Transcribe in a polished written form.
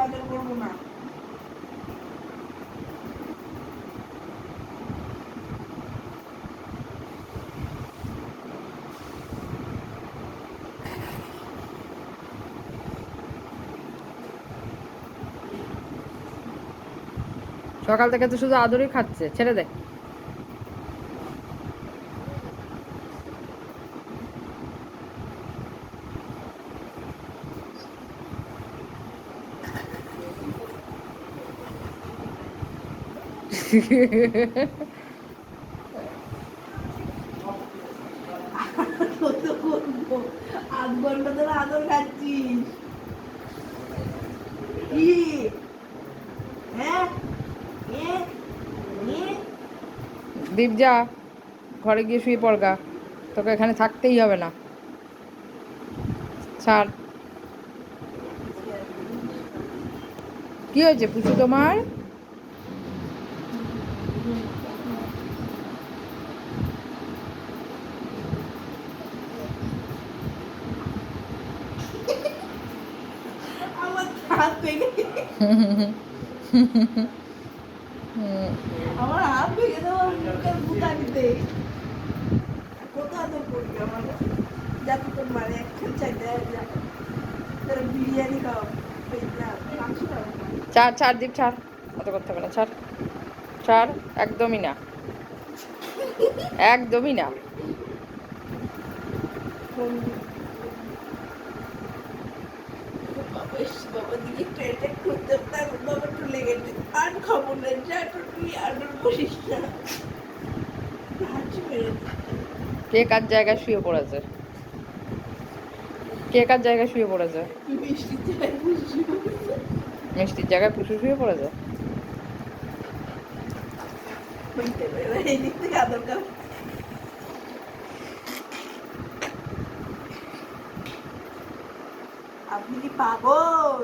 আদর করবো না। সকাল থেকে তো শুধু আদরই খাচ্ছে, ছেড়ে দে। কত করবো? 8 ঘন্টা ধরে আদর খাচ্ছিস কি? হ্যাঁ এ এ দীপ যা, ঘরে গিয়ে শুয়ে পড়গা, তোকে এখানে থাকতেই হবে না। ছাড়। কি হয়েছে পুচু তোমার? আমার হাত ভেঙে আমার হাত ভেঙে দেবো মুখের বুতানিতে। কত আদর করবি আমার? যাতে তোর মানে একখান চাইতে যা তোর বিরিয়ানি খাও, মাংস খাও। ছাড় ছাড় দীপ, ছাড়, অত করতে হবে না, ছাড় ছাড়, একদমই না, একদমই না। বাবা দিকে একটু অ্যাটাক করতে তার বাবা একটু লেগেছে। আর খাবো না, যা একটু তুই আদর করিস না। হাঁচি মেরে কে কার জায়গায় শুয়ে পড়েছে? কে কার জায়গায় শুয়ে পড়েছে? বৃষ্টির জায়গায় খুশি হয়েছে। মিষ্টির জায়গায় পুষু শুয়ে পড়েছে। এই দিক থেকে আদর খাও। আপনি কি পাগল?